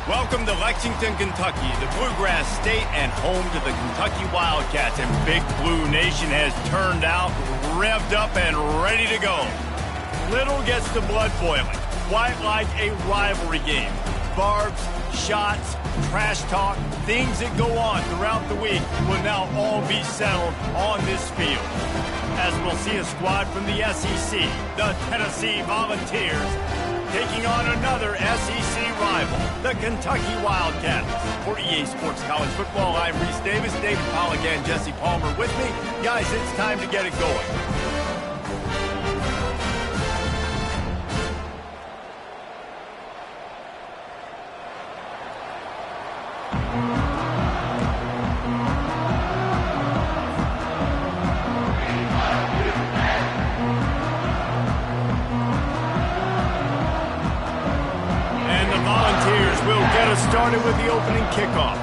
Welcome to Lexington, Kentucky, the Bluegrass State and home to the Kentucky Wildcats. And Big Blue Nation has turned out, revved up, and ready to go. Little gets the blood boiling, quite like a rivalry game. Barbs, shots, trash talk, things that go on throughout the week will now all be settled on this field. As we'll see a squad from the SEC, the Tennessee Volunteers, taking on another SEC rival, the Kentucky Wildcats. For EA Sports College Football, I'm Reese Davis, David Pollack, and Jesse Palmer with me. Guys, it's time to get it going. Started with the opening kickoff.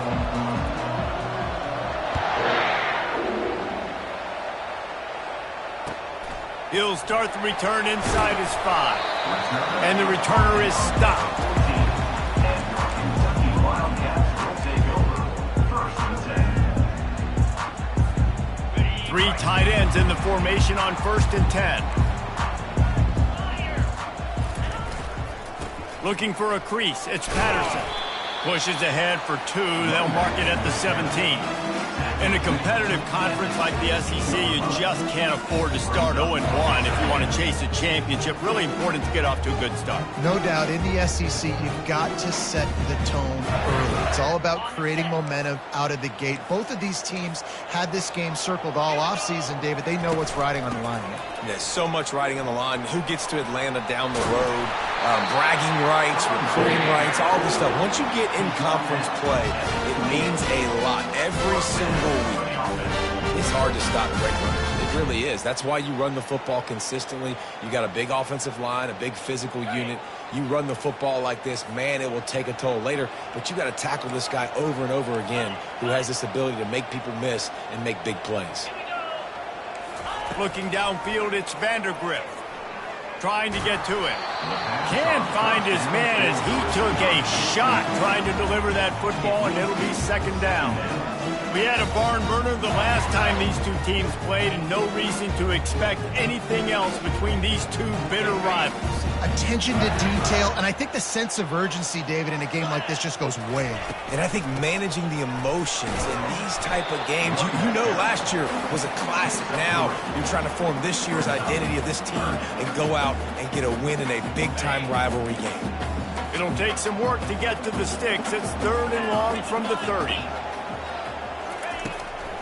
He'll start the return inside his 5. And the returner is stopped. Three tight ends in the formation on 1st and 10. Looking for a crease, it's Patterson. Pushes ahead for 2. They'll mark it at the 17. In a competitive conference like the SEC, you just can't afford to start 0-1 if you want to chase a championship. Really important to get off to a good start. No doubt, in the SEC, you've got to set the tone early. It's all about creating momentum out of the gate. Both of these teams had this game circled all offseason, David. They know what's riding on the line here. There's so much riding on the line. Who gets to Atlanta down the road? Bragging rights, recruiting rights, all this stuff. Once you get in conference play, it means a lot. Every single week. It's hard to stop great runners. It really is. That's why you run the football consistently. You got a big offensive line, a big physical unit. You run the football like this, man, it will take a toll later. But you got to tackle this guy over and over again who has this ability to make people miss and make big plays. Looking downfield, it's Vandergrift. Trying to get to it. Can't find his man as he took a shot trying to deliver that football, and it'll be 2nd down. We had a barn burner the last time these two teams played, and no reason to expect anything else between these two bitter rivals. Attention to detail, and I think the sense of urgency, David, in a game like this just goes way up. And I think managing the emotions in these type of games, you know last year was a classic. Now you're trying to form this year's identity of this team and go out and get a win in a big-time rivalry game. It'll take some work to get to the sticks. It's 3rd and long from the 30.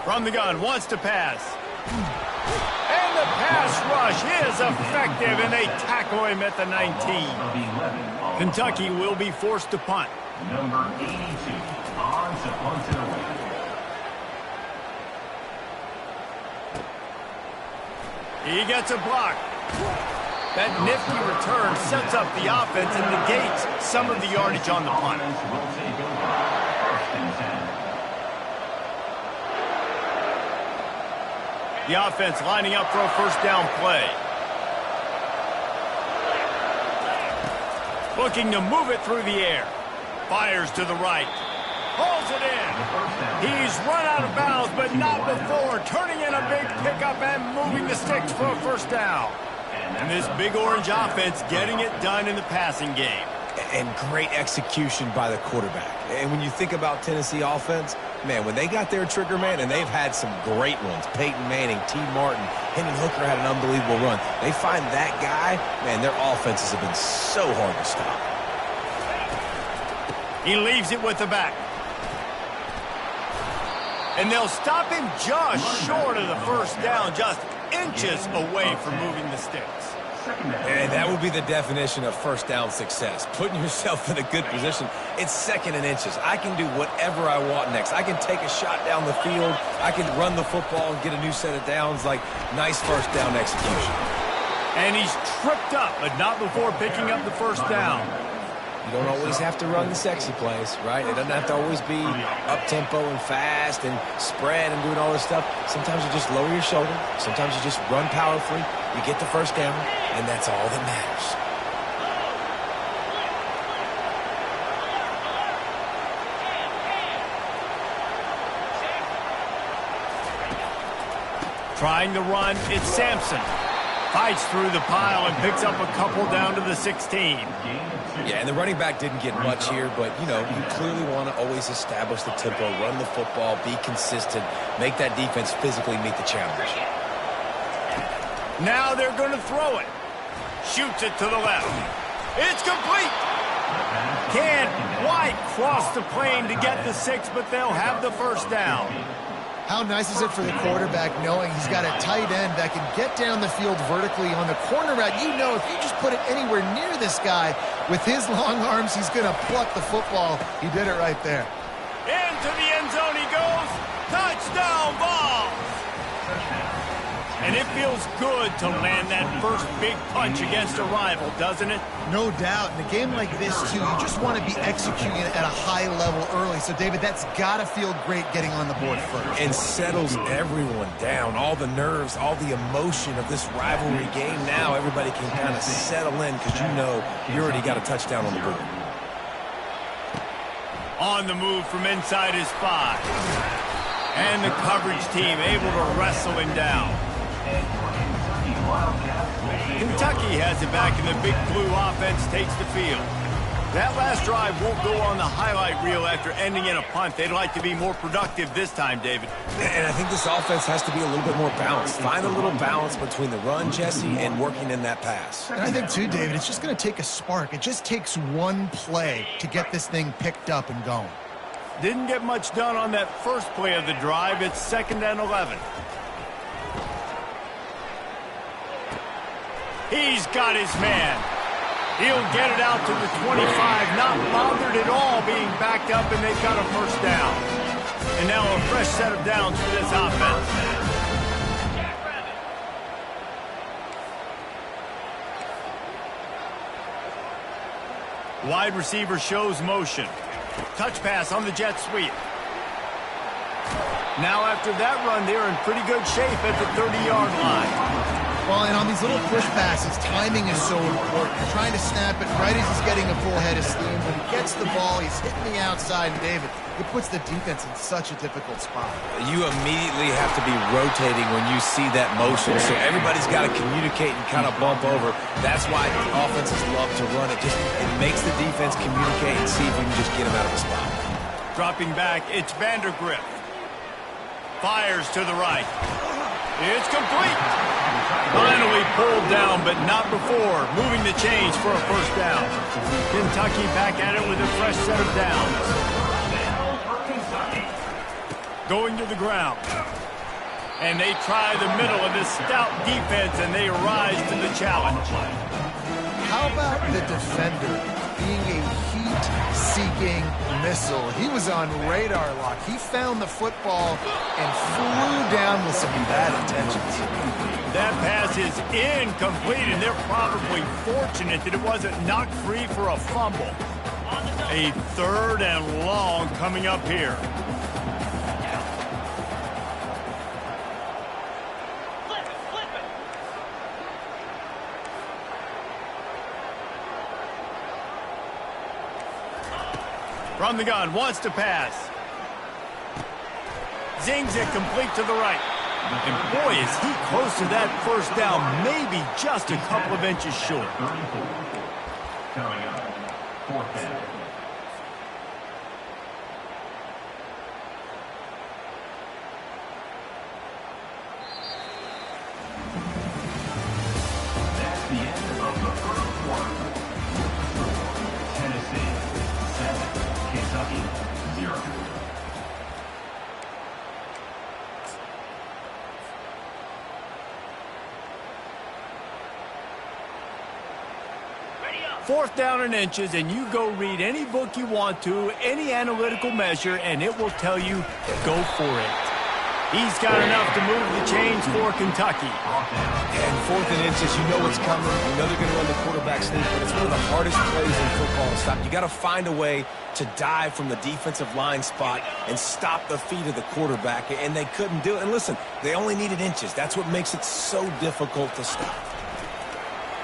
From the gun, wants to pass. And the pass rush is effective, and they tackle him at the 19. Kentucky will be forced to punt. Number 82 on to punt it away. He gets a block. That nifty return sets up the offense and negates some of the yardage on the punt. The offense lining up for a 1st down play. Looking to move it through the air. Fires to the right. Pulls it in. He's run out of bounds, but not before. Turning in a big pickup and moving the sticks for a 1st down. And this Big Orange offense getting it done in the passing game. And great execution by the quarterback. And when you think about Tennessee offense, man, when they got their trigger man, and they've had some great ones, Peyton Manning, T. Martin, Hendon Hooker had an unbelievable run. They find that guy, man, their offenses have been so hard to stop. He leaves it with the back. And they'll stop him just short of the 1st down, just inches away from moving the sticks. And that would be the definition of 1st down success. Putting yourself in a good position. It's 2nd and inches. I can do whatever I want next. I can take a shot down the field. I can run the football and get a new set of downs. Like, nice 1st down execution. And he's tripped up, but not before picking up the 1st down. You don't always have to run the sexy plays, right? It doesn't have to always be up-tempo and fast and spread and doing all this stuff. Sometimes you just lower your shoulder. Sometimes you just run powerfully. You get the 1st down, and that's all that matters. Trying to run, it's Sampson. Fights through the pile and picks up a couple down to the 16. Yeah, and the running back didn't get much here, but, you know, you clearly want to always establish the tempo, run the football, be consistent, make that defense physically meet the challenge. Now they're going to throw it. Shoots it to the left. It's complete. Can't quite cross the plane to get the 6, but they'll have the first down. How nice is it for the quarterback knowing he's got a tight end that can get down the field vertically on the corner route? You know, if you just put it anywhere near this guy with his long arms, he's going to pluck the football. He did it right there. Into the end zone he goes. Touchdown ball. And it feels good to land that first big punch against a rival, doesn't it? No doubt. In a game like this, too, you just want to be executing it at a high level early. So, David, that's got to feel great getting on the board first. And settles everyone down. All the nerves, all the emotion of this rivalry game. Now everybody can kind of settle in because you know you already got a touchdown on the board. On the move from inside his 5. And the coverage team able to wrestle him down. Kentucky has it back, and the Big Blue offense takes the field. That last drive won't go on the highlight reel after ending in a punt. They'd like to be more productive this time, David. And I think this offense has to be a little bit more balanced. Find a little balance between the run, Jesse, and working in that pass. And I think, too, David, it's just going to take a spark. It just takes one play to get this thing picked up and going. Didn't get much done on that first play of the drive. It's 2nd and 11. He's got his man. He'll get it out to the 25, not bothered at all being backed up, and they've got a first down. And now a fresh set of downs for this offense. Wide receiver shows motion. Touch pass on the jet sweep. Now after that run, they're in pretty good shape at the 30-yard line. Well, and on these little push passes, timing is so important. You're trying to snap it right as he's getting a full head of steam. When he gets the ball, he's hitting the outside. And, David, it puts the defense in such a difficult spot. You immediately have to be rotating when you see that motion. So everybody's got to communicate and kind of bump over. That's why the offenses love to run it. It makes the defense communicate and see if you can just get him out of a spot. Dropping back, it's Vandergrift. Fires to the right. It's complete. Finally pulled down, but not before. Moving the chains for a first down. Kentucky back at it with a fresh set of downs. Going to the ground. And they try the middle of this stout defense, and they rise to the challenge. How about the defender being a heat-seeking missile? He was on radar lock. He found the football and flew down with some bad intentions. That pass is incomplete, and they're probably fortunate that it wasn't knocked free for a fumble. A 3rd and long coming up here. From the gun, wants to pass. Zings it complete to the right. And boy, is he close to that first down, maybe just a couple of inches short. Coming up, 4th down. That's the end of the first quarter. Tennessee 7, Kentucky 0. Fourth down and inches, and you go read any book you want to, any analytical measure, and it will tell you, go for it. He's got enough to move the chains for Kentucky. And 4th and inches, you know what's coming. You know they're going to run the quarterback sneak, but it's one of the hardest plays in football to stop. You got to find a way to dive from the defensive line spot and stop the feet of the quarterback, and they couldn't do it. And listen, they only needed inches. That's what makes it so difficult to stop.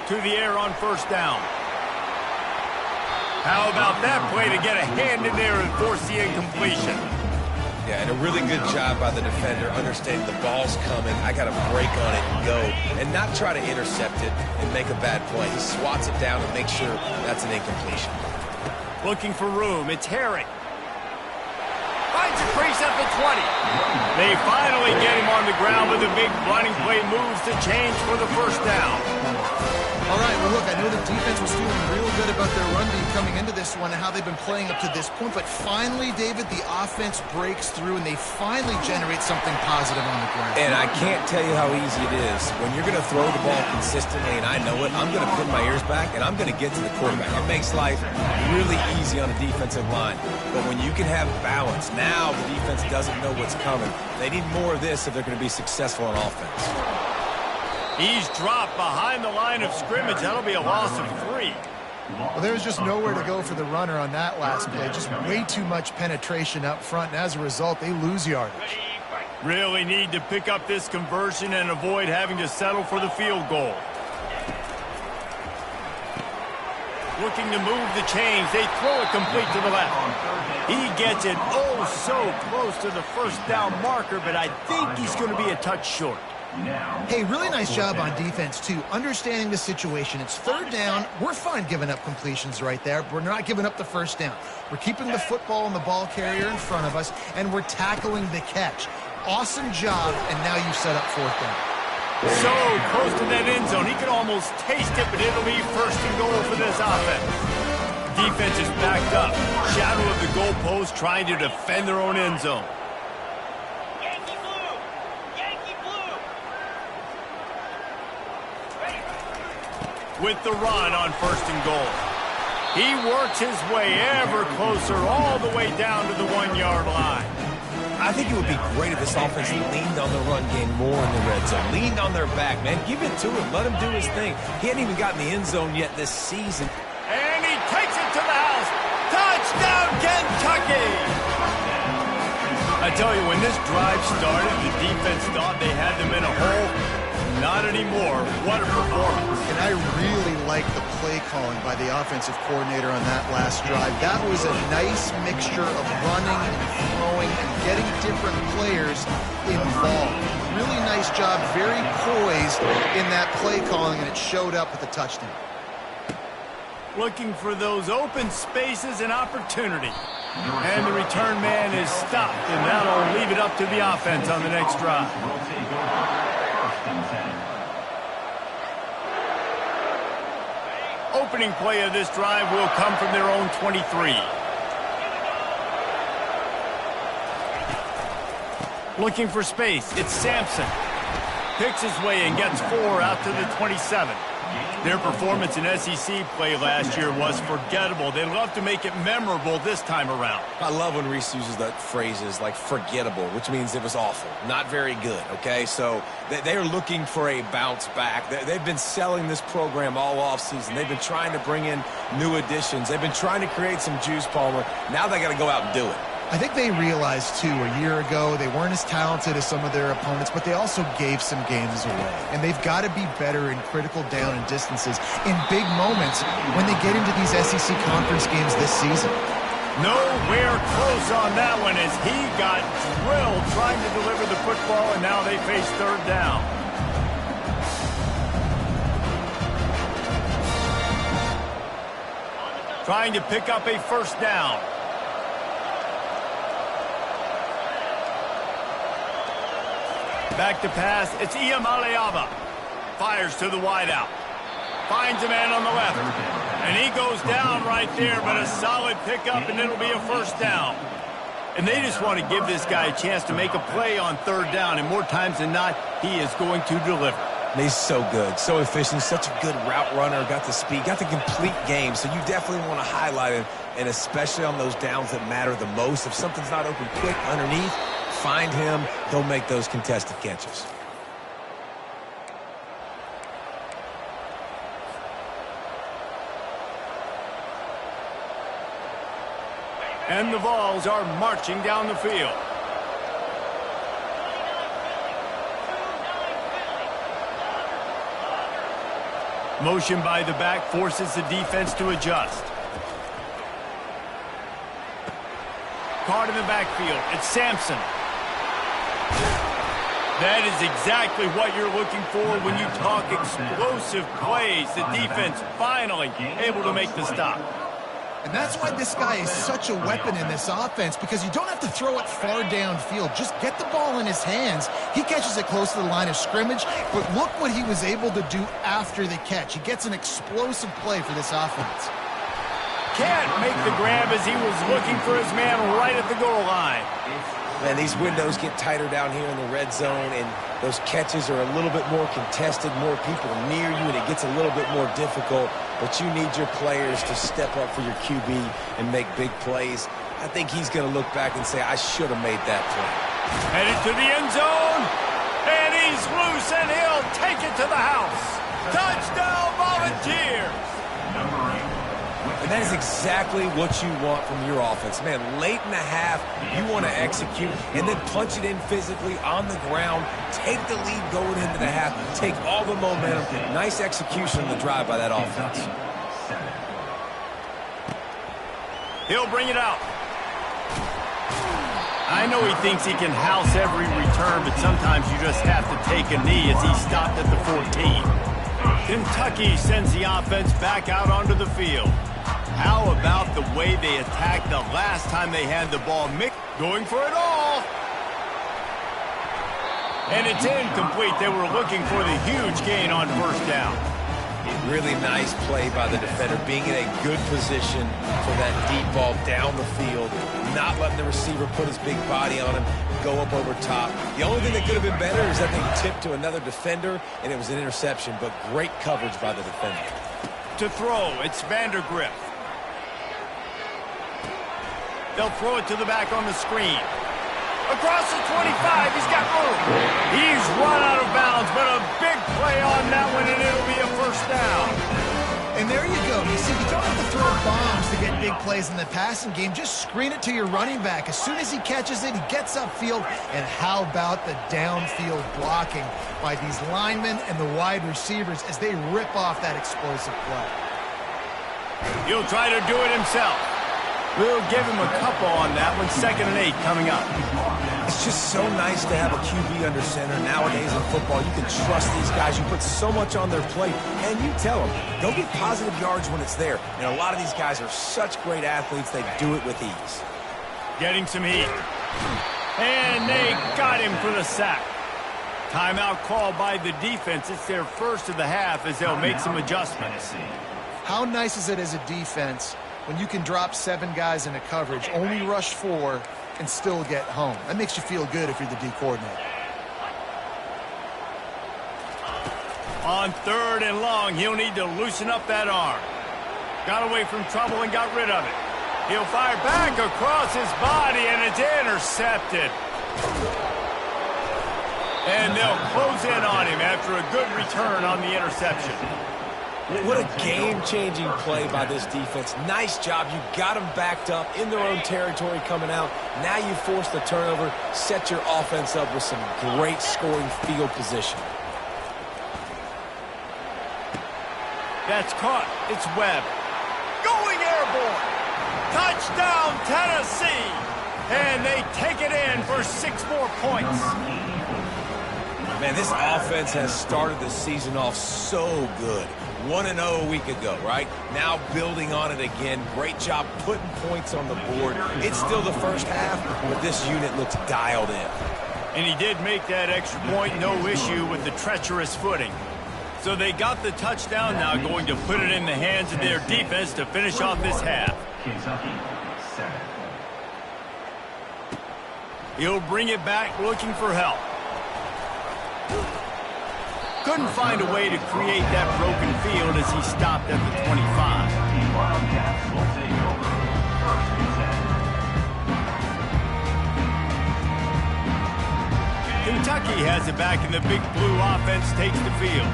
To the air on first down. How about that play to get a hand in there and force the incompletion? Yeah, and a really good job by the defender understanding the ball's coming. I got to break on it and go, and not try to intercept it and make a bad play. He swats it down and makes sure that's an incompletion. Looking for room. It's Herring. Finds a crease at the 20. They finally get him on the ground with a big blinding play moves to change for the first down. All right, well, look, I know the defense was feeling real good about their run D coming into this one and how they've been playing up to this point, but finally, David, the offense breaks through and they finally generate something positive on the ground. And I can't tell you how easy it is. When you're going to throw the ball consistently, and I know it, I'm going to pin my ears back and I'm going to get to the quarterback. It makes life really easy on a defensive line. But when you can have balance, now the defense doesn't know what's coming. They need more of this if they're going to be successful on offense. He's dropped behind the line of scrimmage. That'll be a loss of 3. Well, there was just nowhere to go for the runner on that last play. Just way too much penetration up front, and as a result, they lose yardage. Really need to pick up this conversion and avoid having to settle for the field goal. Looking to move the chains. They throw it complete to the left. He gets it oh so close to the first down marker, but I think he's going to be a touch short. Hey, really nice job on defense, too. Understanding the situation. It's third down. We're fine giving up completions right there. But we're not giving up the first down. We're keeping the football and the ball carrier in front of us, and we're tackling the catch. Awesome job, and now you set up fourth down. So close to that end zone. He can almost taste it, but it'll be first and goal for this offense. Defense is backed up. Shadow of the goalpost trying to defend their own end zone. With the run on first and goal. He works his way ever closer all the way down to the 1-yard line. I think it would be great if this offense leaned on the run game more in the red zone. Leaned on their back, man. Give it to him. Let him do his thing. He hadn't even gotten the end zone yet this season. And he takes it to the house. Touchdown, Kentucky! I tell you, when this drive started, the defense thought they had them in a hole. Not anymore. What a performance. And I really like the play calling by the offensive coordinator on that last drive. That was a nice mixture of running and throwing and getting different players involved. Really nice job, very poised in that play calling, and it showed up with a touchdown. Looking for those open spaces and opportunity. And the return man is stopped, and that'll leave it up to the offense on the next drive. Opening play of this drive will come from their own 23. Looking for space. It's Sampson. Picks his way and gets 4 out to the 27. Their performance in SEC play last year was forgettable. They'd love to make it memorable this time around. I love when Reese uses that phrases like forgettable, which means it was awful, not very good, okay? So they're looking for a bounce back. They've been selling this program all offseason. They've been trying to bring in new additions. They've been trying to create some juice, Palmer. Now they got to go out and do it. I think they realized, too, a year ago they weren't as talented as some of their opponents, but they also gave some games away. And they've got to be better in critical down and distances in big moments when they get into these SEC conference games this season. Nowhere close on that one as he got drilled trying to deliver the football, and now they face third down. Trying to pick up a first down. Back to pass. It's Iamaleava. Fires to the wideout. Finds a man on the left. And he goes down right there, but a solid pickup, and it'll be a first down. And they just want to give this guy a chance to make a play on third down, and more times than not, he is going to deliver. He's so good, so efficient, such a good route runner, got the speed, got the complete game, so you definitely want to highlight him, and especially on those downs that matter the most. If something's not open quick underneath, find him, he'll make those contested catches. And the Vols are marching down the field. Motion by the back forces the defense to adjust. caught in the backfield. It's Sampson. That is exactly what you're looking for when you talk explosive plays. The defense finally able to make the stop. And that's why this guy is such a weapon in this offense, because you don't have to throw it far downfield. Just get the ball in his hands. He catches it close to the line of scrimmage, but look what he was able to do after the catch. He gets an explosive play for this offense. Can't make the grab as he was looking for his man right at the goal line. Man, these windows get tighter down here in the red zone, and those catches are a little bit more contested, more people near you, and it gets a little bit more difficult. But you need your players to step up for your QB and make big plays. I think he's going to look back and say, I should have made that play. Headed to the end zone, and he's loose, and he'll take it to the house. Touchdown, Volunteers! And that is exactly what you want from your offense. Man, late in the half, you want to execute and then punch it in physically on the ground, take the lead going into the half, take all the momentum. Nice execution on the drive by that offense. He'll bring it out. I know he thinks he can house every return, but sometimes you just have to take a knee as he stopped at the 14. Kentucky sends the offense back out onto the field. How about the way they attacked the last time they had the ball? Mick going for it all. And it's incomplete. They were looking for the huge gain on first down. Really nice play by the defender, being in a good position for that deep ball down the field, not letting the receiver put his big body on him, go up over top. The only thing that could have been better is that they tipped to another defender, and it was an interception, but great coverage by the defender. To throw, it's Vandergrift. They'll throw it to the back on the screen. Across the 25, he's got room. He's run out of bounds, but a big play on that one, and it'll be a first down. And there you go. You see, you don't have to throw bombs to get big plays in the passing game. Just screen it to your running back. As soon as he catches it, he gets upfield. And how about the downfield blocking by these linemen and the wide receivers as they rip off that explosive play? He'll try to do it himself. We'll give him a couple on that one. 2nd and 8 coming up. It's just so nice to have a QB under center. Nowadays in football, you can trust these guys. You put so much on their plate, and you tell them, go get positive yards when it's there. And a lot of these guys are such great athletes, they do it with ease. Getting some heat. And they got him for the sack. Timeout called by the defense. It's their first of the half as they'll make some adjustments. How nice is it as a defense when you can drop 7 guys into coverage, only rush 4, and still get home? That makes you feel good if you're the D coordinator. On 3rd and long, he'll need to loosen up that arm. Got away from trouble and got rid of it. He'll fire back across his body, and it's intercepted. And they'll close in on him after a good return on the interception. What a game-changing play by this defense. Nice job. You got them backed up in their own territory coming out. Now you force the turnover, set your offense up with some great scoring field position. That's caught. It's Webb. Going airborne. Touchdown, Tennessee. And they take it in for 6 more points. Man, this offense has started the season off so good. 1-0 a week ago, right? Now building on it again. Great job putting points on the board. It's still the first half, but this unit looks dialed in. And he did make that extra point, no issue with the treacherous footing. So they got the touchdown, now going to put it in the hands of their defense to finish off this half. Kentucky 7. He'll bring it back looking for help. Couldn't find a way to create that broken field as he stopped at the 25. The Wildcats will take over 1st and 10. Kentucky has it back, and the Big Blue offense takes the field.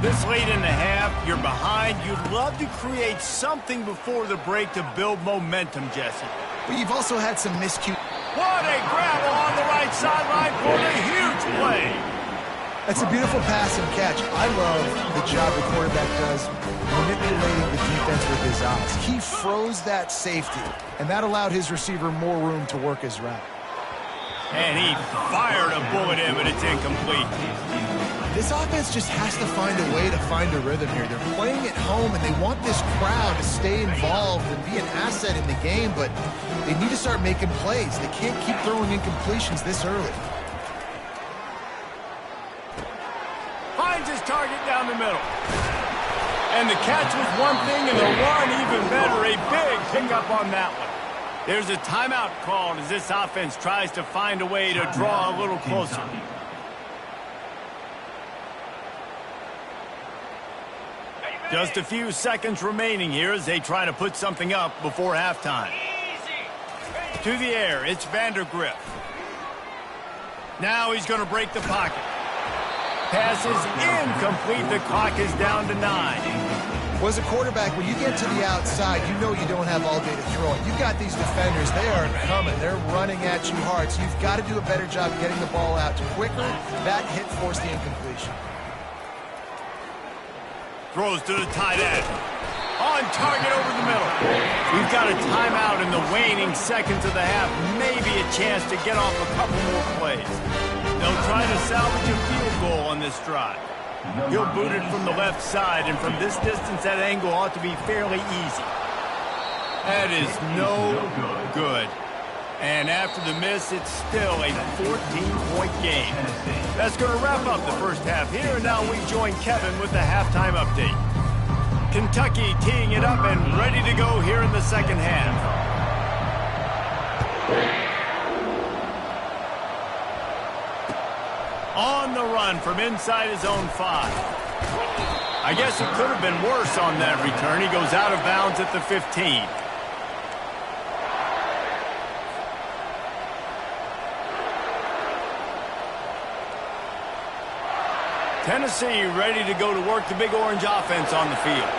This late in the half, you're behind. You'd love to create something before the break to build momentum, Jesse. But you've also had some miscues. What a grab on the right sideline for the huge play. That's a beautiful pass and catch. I love the job the quarterback does manipulating the defense with his eyes. He froze that safety, and that allowed his receiver more room to work his route. And he fired a bullet in, but it's incomplete. This offense just has to find a way to find a rhythm here. They're playing at home, and they want this crowd to stay involved and be an asset in the game, but they need to start making plays. They can't keep throwing incompletions this early. Finds his target down the middle. And the catch was one thing, and the run even better. A big pickup on that one. There's a timeout called as this offense tries to find a way to draw a little closer. Just a few seconds remaining here as they try to put something up before halftime. To the air, it's Vandergriff. Now he's going to break the pocket. Pass is incomplete. The clock is down to 9. Well, as a quarterback, when you get to the outside, you know you don't have all day to throw it. You've got these defenders. They are coming. They're running at you hard. So you've got to do a better job getting the ball out quicker. That hit forced the incompletion. Throws to the tight end. On target over the middle. We've got a timeout in the waning seconds of the half. Maybe a chance to get off a couple more plays. They'll try to salvage a field goal on this drive. He'll boot it from the left side, and from this distance, that angle ought to be fairly easy. That is no good. And after the miss, it's still a 14-point game. That's going to wrap up the first half here. Now we join Kevin with the halftime update. Kentucky teeing it up and ready to go here in the second half. On the run from inside his own 5. I guess it could have been worse on that return. He goes out of bounds at the 15. Tennessee ready to go to work the Big Orange offense on the field.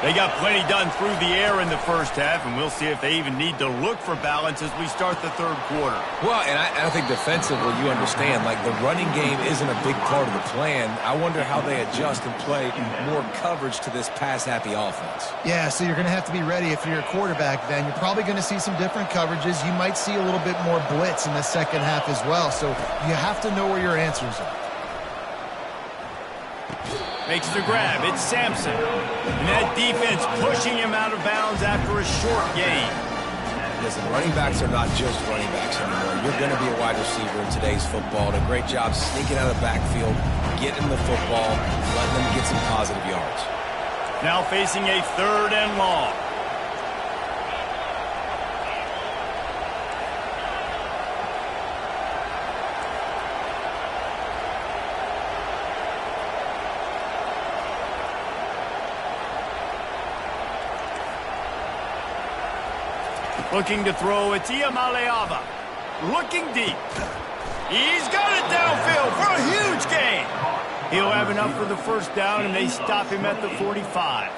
They got plenty done through the air in the first half, and we'll see if they even need to look for balance as we start the third quarter. Well, and I think defensively, you understand, like the running game isn't a big part of the plan. I wonder how they adjust and play more coverage to this pass-happy offense. Yeah, so you're going to have to be ready if you're a quarterback then. You're probably going to see some different coverages. You might see a little bit more blitz in the second half as well, so you have to know where your answers are. Makes the grab. It's Sampson. And that defense pushing him out of bounds after a short gain. Listen, running backs are not just running backs anymore. You're going to be a wide receiver in today's football. And a great job sneaking out of the backfield, getting the football, letting them get some positive yards. Now facing a 3rd and long. Looking to throw, it's Iamaleava. Looking deep. He's got it downfield for a huge gain. He'll have enough for the first down, and they stop him at the 45.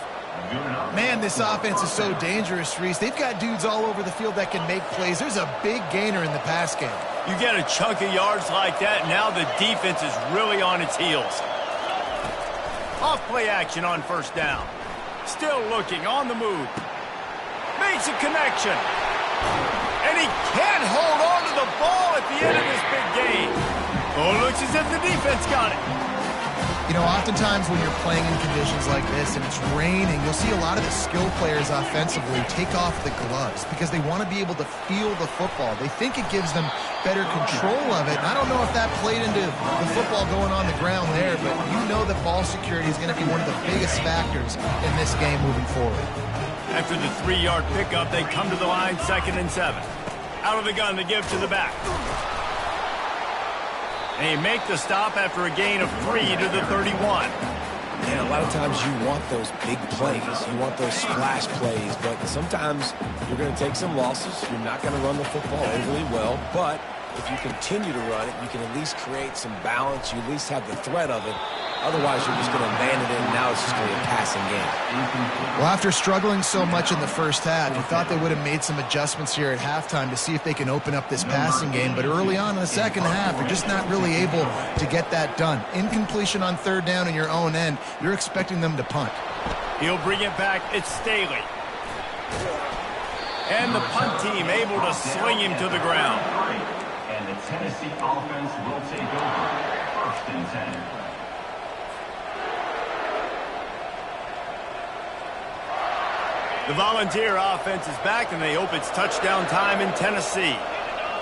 Man, this offense is so dangerous, Reese. They've got dudes all over the field that can make plays. There's a big gainer in the pass game. You get a chunk of yards like that, now the defense is really on its heels. Off play action on first down. Still looking, on the move. Makes a connection. And he can't hold on to the ball at the end of this big game. Oh, looks as if the defense got it. You know, oftentimes when you're playing in conditions like this and it's raining, you'll see a lot of the skill players offensively take off the gloves because they want to be able to feel the football. They think it gives them better control of it. And I don't know if that played into the football going on the ground there, but you know that ball security is going to be one of the biggest factors in this game moving forward. After the 3-yard pickup, they come to the line 2nd and 7. Out of the gun to give to the back. They make the stop after a gain of 3 to the 31. And a lot of times you want those big plays. You want those splash plays. But sometimes you're going to take some losses. You're not going to run the football overly well. But if you continue to run it, you can at least create some balance. You at least have the threat of it. Otherwise, you're just going to abandon it, and now it's just going to be a passing game. Well, after struggling so much in the first half, you thought they would have made some adjustments here at halftime to see if they can open up this passing game. But early on in the second half, they're just not really able to get that done. Incompletion on third down in your own end, you're expecting them to punt. He'll bring it back. It's Staley. And the punt team able to sling him to the ground. And the Tennessee offense will take over. 1st and 10. The Volunteer offense is back, and they hope it's touchdown time in Tennessee.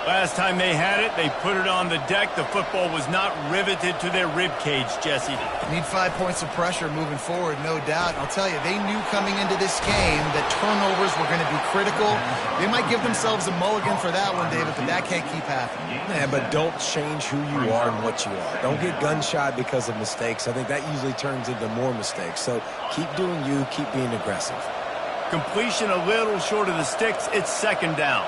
Last time they had it, they put it on the deck. The football was not riveted to their rib cage, Jesse. Need 5 points of pressure moving forward, no doubt. I'll tell you, they knew coming into this game that turnovers were going to be critical. They might give themselves a mulligan for that one, David, but that can't keep happening. Yeah, but don't change who you are and what you are. Don't get gun-shy because of mistakes. I think that usually turns into more mistakes. So keep doing you, keep being aggressive. Completion a little short of the sticks. It's 2nd down.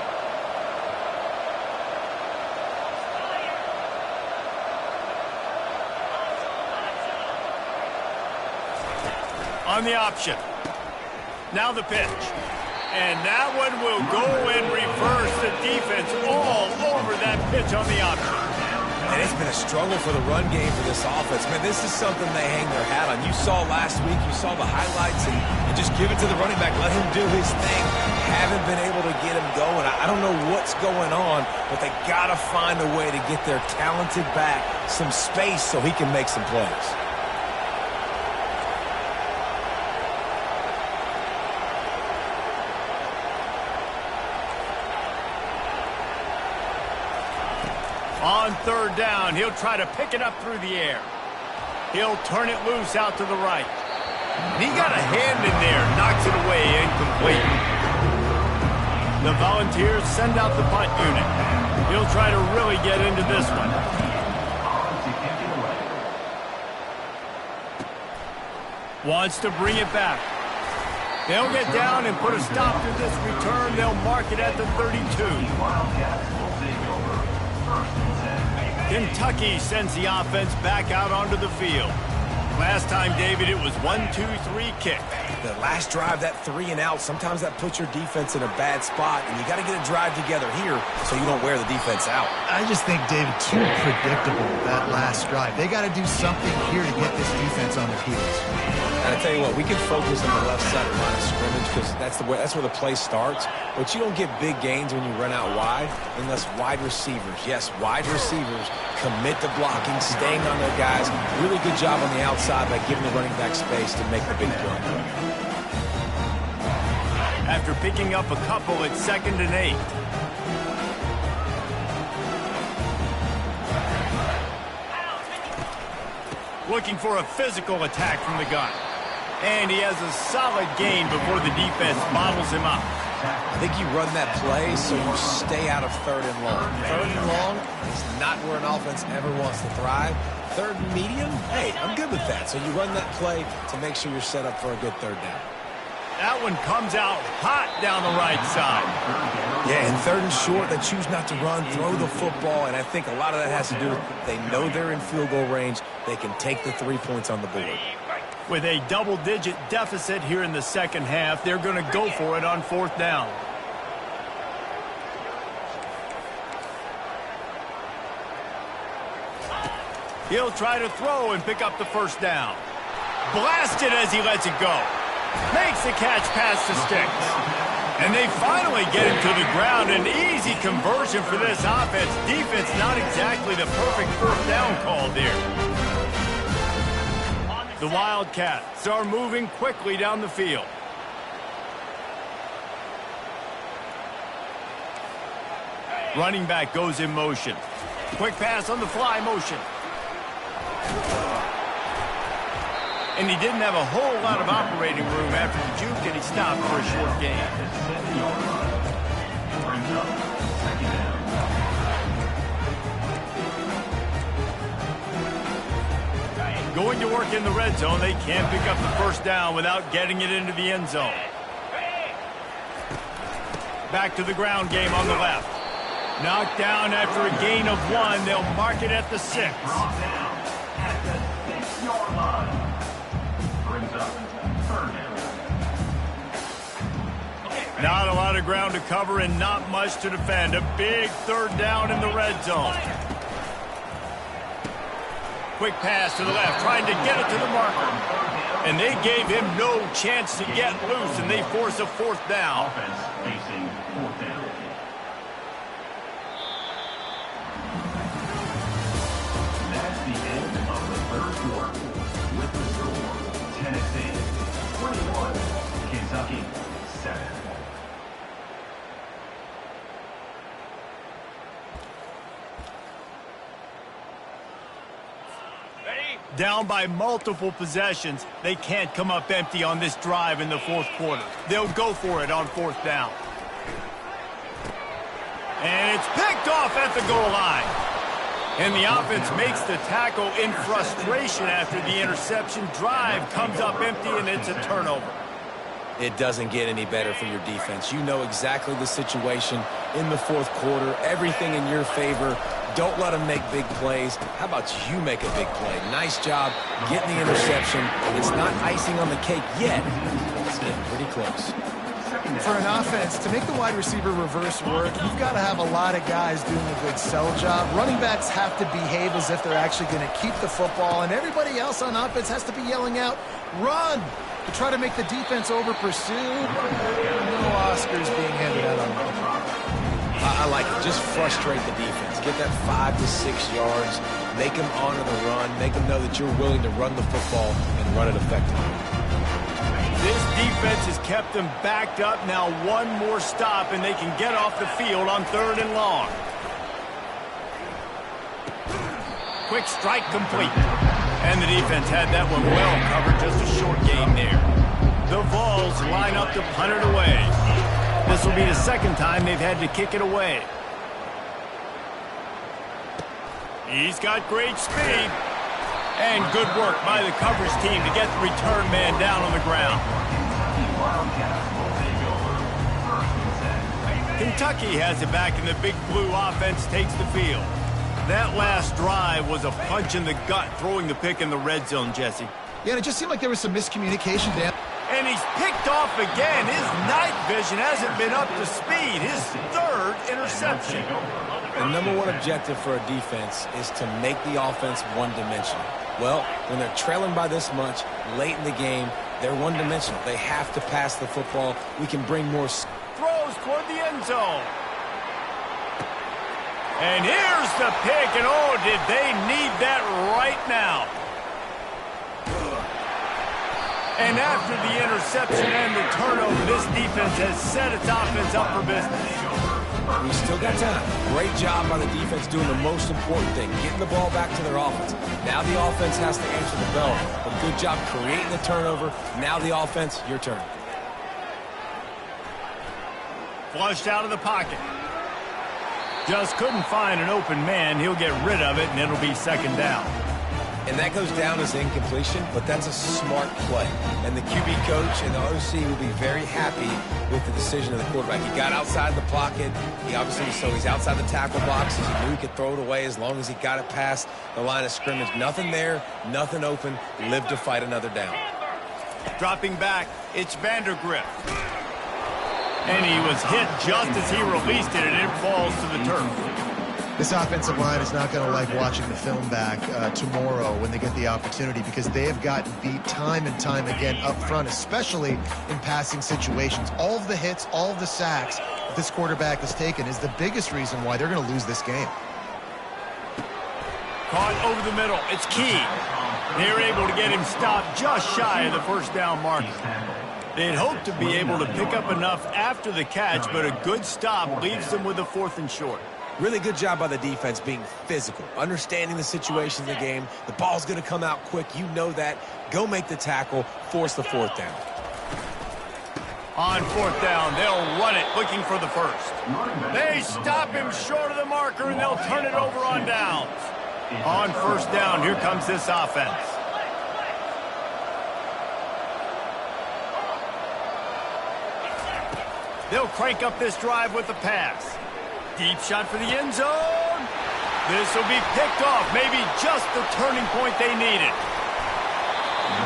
On the option. Now the pitch. And that one will go and reverse the defense all over that pitch on the option. And it's been a struggle for the run game for this offense. Man, this is something they hang their hat on. You saw last week, you saw the highlights, and just give it to the running back. Let him do his thing. Haven't been able to get him going. I don't know what's going on, but they got to find a way to get their talented back some space so he can make some plays. On 3rd down, he'll try to pick it up through the air. He'll turn it loose out to the right. He got a hand in there, knocks it away, incomplete. The Volunteers send out the punt unit. He'll try to really get into this one. Wants to bring it back. They'll get down and put a stop to this return. They'll mark it at the 32. Kentucky sends the offense back out onto the field. Last time, David, it was 1-2-3 kick. The last drive, that 3 and out, sometimes that puts your defense in a bad spot, and you got to get a drive together here so you don't wear the defense out. I just think, David, too predictable, that last drive. They got to do something here to get this defense on their heels. And I tell you what, we can focus on the left side of line of scrimmage because that's where the play starts. But you don't get big gains when you run out wide unless wide receivers, yes, wide receivers, commit to blocking, staying on their guys. Really good job on the outside by giving the running back space to make the big play. After picking up a couple, it's 2nd and 8. Looking for a physical attack from the gun. And he has a solid gain before the defense bottles him up. I think you run that play so you stay out of 3rd and long. 3rd and long is not where an offense ever wants to thrive. 3rd and medium, hey, I'm good with that. So you run that play to make sure you're set up for a good 3rd down. That one comes out hot down the right side. Yeah, and 3rd and short, they choose not to run, throw the football, and I think a lot of that has to do with they know they're in field goal range. They can take the 3 points on the board. With a double-digit deficit here in the second half, they're going to go for it on 4th down. He'll try to throw and pick up the 1st down. Blasted as he lets it go. Makes the catch past the sticks. And they finally get him to the ground. An easy conversion for this offense. Defense not exactly the perfect 4th down call there. The Wildcats are moving quickly down the field. Running back goes in motion. Quick pass on the fly motion. And he didn't have a whole lot of operating room after the juke, and he stopped for a short gain. Going to work in the red zone. They can't pick up the 1st down without getting it into the end zone. Back to the ground game on the left. Knocked down after a gain of 1. They'll mark it at the 6. Brought down at the 6-yard line. Brings up third down. Not a lot of ground to cover and not much to defend. A big third down in the red zone. Quick pass to the left, trying to get it to the marker. And they gave him no chance to get loose, and they force a 4th down. Offense facing 4th down. That's the end of the third quarter. With the score, Tennessee 21, Kentucky 7. Down by multiple possessions, they can't come up empty on this drive in the 4th quarter. They'll go for it on 4th down. And it's picked off at the goal line. And the offense makes the tackle in frustration after the interception. Drive comes up empty, and it's a turnover. It doesn't get any better for your defense. You know exactly the situation in the 4th quarter. Everything in your favor. Don't let them make big plays. How about you make a big play? Nice job getting the interception. It's not icing on the cake yet. It's getting pretty close. For an offense, to make the wide receiver reverse work, you've got to have a lot of guys doing a good sell job. Running backs have to behave as if they're actually going to keep the football, and everybody else on offense has to be yelling out, "Run!" to try to make the defense over-pursue. No Oscars being handed out on that. I like it. Just frustrate the defense. Get that 5 to 6 yards. Make them honor the run. Make them know that you're willing to run the football and run it effectively. This defense has kept them backed up. Now one more stop, and they can get off the field on 3rd and long. Quick strike complete. And the defense had that one well covered. Just a short gain there. The Vols line up to punt it away. This will be the 2nd time they've had to kick it away. He's got great speed. And good work by the coverage team to get the return man down on the ground. Kentucky has it back, and the Big Blue offense takes the field. That last drive was a punch in the gut, throwing the pick in the red zone, Jesse. Yeah, and it just seemed like there was some miscommunication, Dan. And he's picked off again. His night vision hasn't been up to speed. His 3rd interception. The number 1 objective for a defense is to make the offense one-dimensional. Well, when they're trailing by this much late in the game, they're one-dimensional. They have to pass the football. We can bring more throws toward the end zone. And here's the pick, and oh, did they need that right now. And after the interception and the turnover, this defense has set its offense up for business. We still got time. Great job by the defense doing the most important thing, getting the ball back to their offense. Now the offense has to answer the bell. But good job creating the turnover. Now the offense, your turn. Flushed out of the pocket. Just couldn't find an open man. He'll get rid of it, and it'll be 2nd down. And that goes down as incompletion, but that's a smart play. And the QB coach and the OC will be very happy with the decision of the quarterback. He got outside the pocket. He obviously, so he's outside the tackle boxes. He knew he could throw it away as long as he got it past the line of scrimmage. Nothing there, nothing open. Live to fight another down. Dropping back, it's Vandergrift. And he was hit just as he released it, and it falls to the turf. This offensive line is not going to like watching the film back tomorrow when they get the opportunity, because they have gotten beat time and time again up front, especially in passing situations. All of the hits, all of the sacks that this quarterback has taken is the biggest reason why they're going to lose this game. Caught over the middle. It's key. They're able to get him stopped just shy of the 1st down marker. They'd hoped to be able to pick up enough after the catch, but a good stop leaves them with a 4th and short. Really good job by the defense being physical, understanding the situation in the game. The ball's going to come out quick. You know that. Go make the tackle. Force the 4th down. On 4th down, they'll run it, looking for the 1st. They stop him short of the marker, and they'll turn it over on downs. On 1st down, here comes this offense. They'll crank up this drive with the pass. Deep shot for the end zone. This will be picked off. Maybe just the turning point they needed.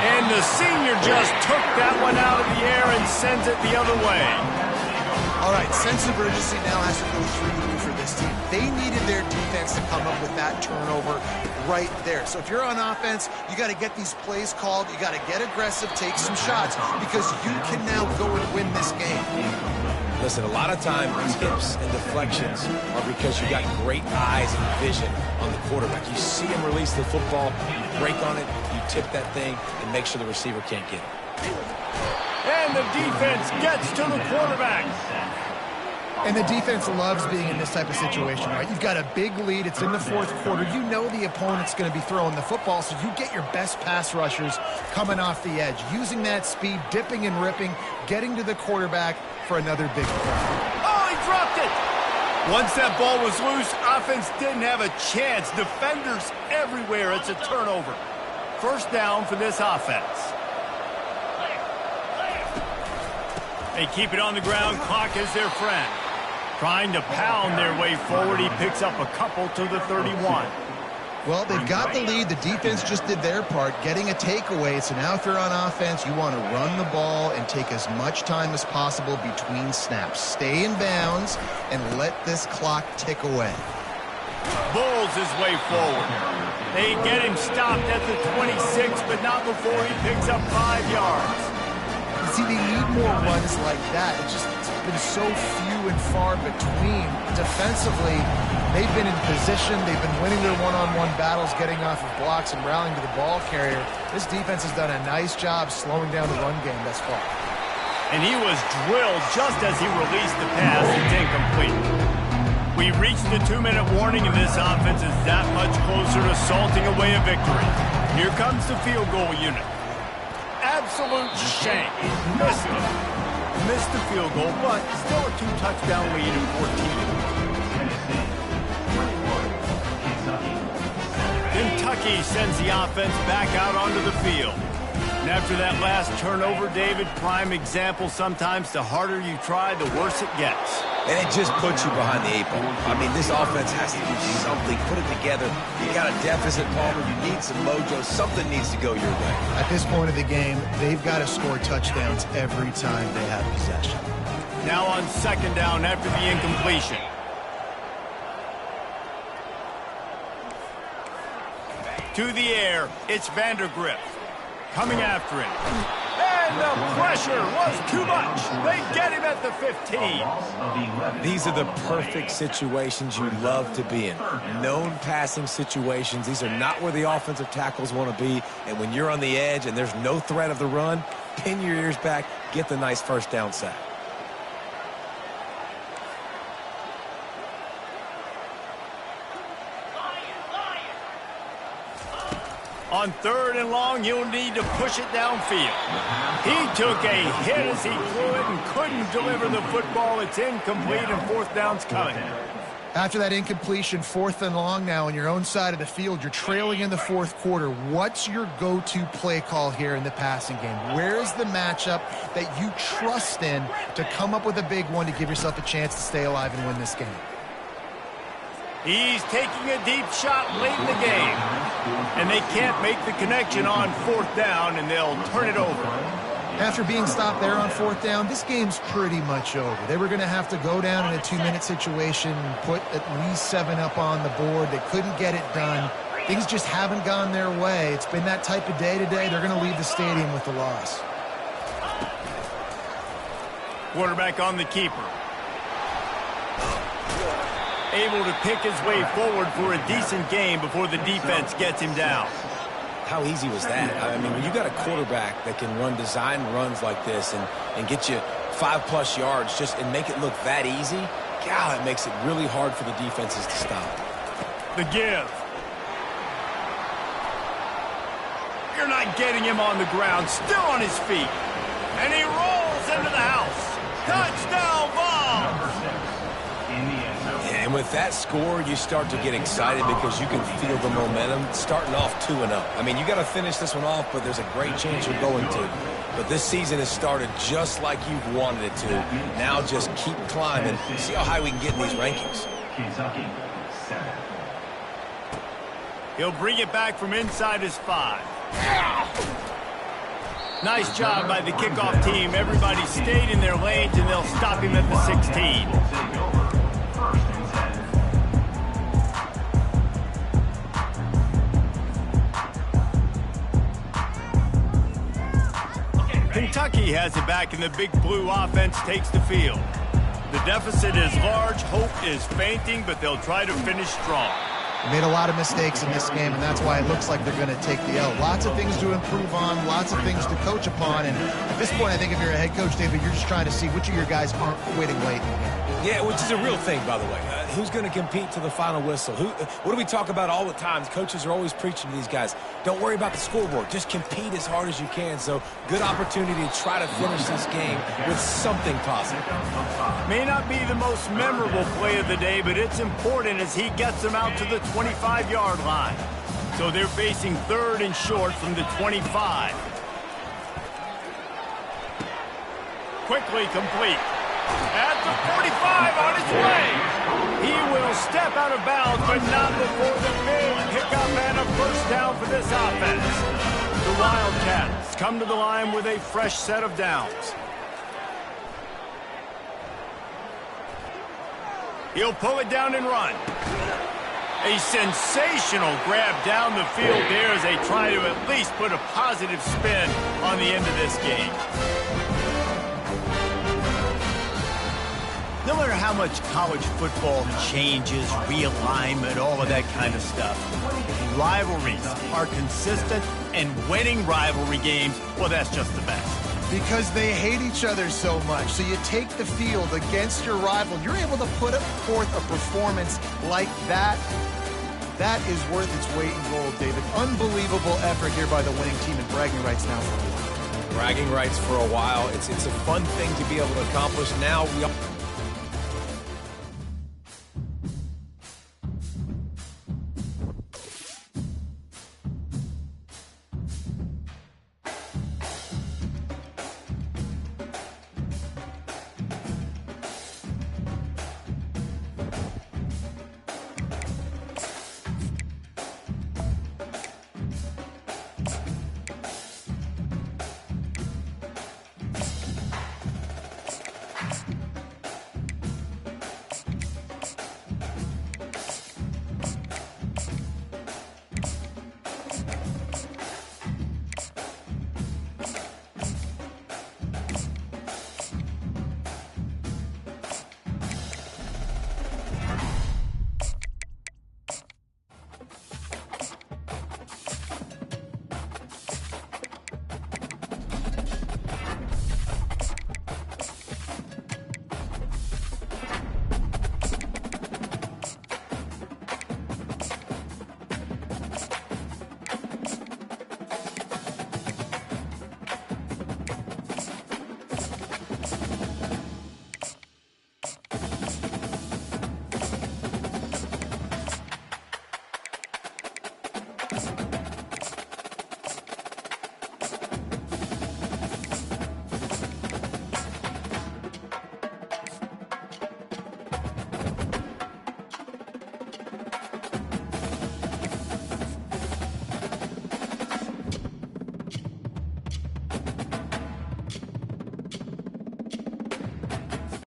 And the senior just took that one out of the air and sends it the other way. All right, sense of urgency now has to go through the roof for this team. They needed their defense to come up with that turnover right there. So if you're on offense, you got to get these plays called. You got to get aggressive, take some shots, because you can now go and win this game. Listen, a lot of time tips and deflections are because you got great eyes and vision on the quarterback. You see him release the football, you break on it, you tip that thing, and make sure the receiver can't get it. And the defense gets to the quarterback. And the defense loves being in this type of situation, right? You've got a big lead. It's in the fourth quarter. You know the opponent's going to be throwing the football, so you get your best pass rushers coming off the edge, using that speed, dipping and ripping, getting to the quarterback for another big play. Oh, he dropped it! Once that ball was loose, offense didn't have a chance. Defenders everywhere. It's a turnover. First down for this offense. They keep it on the ground. Clock is their friend. Trying to pound their way forward. He picks up a couple to the 31. Well, they've got the lead. The defense just did their part, getting a takeaway. So now if they're on offense, you want to run the ball and take as much time as possible between snaps. Stay in bounds and let this clock tick away. Bulls his way forward. They get him stopped at the 26, but not before he picks up 5 yards. See, they need more runs like that. It's been so few and far between. Defensively, they've been in position. They've been winning their one-on-one battles, getting off of blocks and rallying to the ball carrier. This defense has done a nice job slowing down the run game thus far. And he was drilled just as he released the pass. It's incomplete. We reached the 2-minute warning, and this offense is that much closer to salting away a victory. Here comes the field goal unit. Absolute shank. Missed it. Missed the field goal, but still a 2-touchdown lead in 14. Kentucky sends the offense back out onto the field. And after that last turnover, David, prime example, sometimes the harder you try, the worse it gets. And it just puts you behind the 8 ball. I mean, this offense has to do something, put it together. You got a deficit, Palmer. You need some mojo. Something needs to go your way. At this point of the game, they've got to score touchdowns every time they have possession. Now on second down after the incompletion. To the air, it's Vandergrift. Coming after him. And the pressure was too much. They get him at the 15. These are the perfect situations you love to be in. Known passing situations. These are not where the offensive tackles want to be. And when you're on the edge and there's no threat of the run, pin your ears back, get the nice first down sack. On third and long, you'll need to push it downfield. He took a hit as he threw it and couldn't deliver the football. It's incomplete, and fourth down's coming. After that incompletion, fourth and long now on your own side of the field, you're trailing in the fourth quarter. What's your go-to play call here in the passing game? Where's the matchup that you trust in to come up with a big one to give yourself a chance to stay alive and win this game? He's taking a deep shot late in the game. And they can't make the connection on fourth down, and they'll turn it over. After being stopped there on fourth down, this game's pretty much over. They were going to have to go down in a 2-minute situation, put at least 7 up on the board. They couldn't get it done. Things just haven't gone their way. It's been that type of day today. They're going to leave the stadium with the loss. Quarterback on the keeper. Able to pick his way forward for a decent game before the defense gets him down. How easy was that? I mean, when you got a quarterback that can run design runs like this and get you 5+ yards just and make it look that easy, God, it makes it really hard for the defenses to stop. The give. You're not getting him on the ground, still on his feet. And he rolls into the house. Touchdown ball! And with that score, you start to get excited because you can feel the momentum starting off 2-0. I mean, you got to finish this one off, but there's a great chance you're going to. But this season has started just like you've wanted it to. Now just keep climbing. See how high we can get in these rankings. Kentucky, 7. He'll bring it back from inside his 5. Nice job by the kickoff team. Everybody stayed in their lanes, and they'll stop him at the 16. Kentucky has it back, and the Big Blue offense takes the field. The deficit is large. Hope is fainting, but they'll try to finish strong. They made a lot of mistakes in this game, and that's why it looks like they're going to take the L. Lots of things to improve on, lots of things to coach upon, and at this point, I think if you're a head coach, David, you're just trying to see which of your guys aren't quitting late in the game. Yeah, which is a real thing, by the way. Who's going to compete to the final whistle? What do we talk about all the time? Coaches are always preaching to these guys. Don't worry about the scoreboard. Just compete as hard as you can. So, good opportunity to try to finish this game with something positive. May not be the most memorable play of the day, but it's important as he gets them out to the 25-yard line. So they're facing 3rd and short from the 25. Quickly complete. At the 45 on his way. He will step out of bounds, but not before the big pickup and a first down for this offense. The Wildcats come to the line with a fresh set of downs. He'll pull it down and run. A sensational grab down the field there as they try to at least put a positive spin on the end of this game. No matter how much college football changes, realignment, all of that kind of stuff, rivalries are consistent, and winning rivalry games, well, that's just the best. Because they hate each other so much. So you take the field against your rival. You're able to put forth a performance like that. That is worth its weight in gold, David. Unbelievable effort here by the winning team, and bragging rights now for a while. Bragging rights for a while. It's a fun thing to be able to accomplish. Now we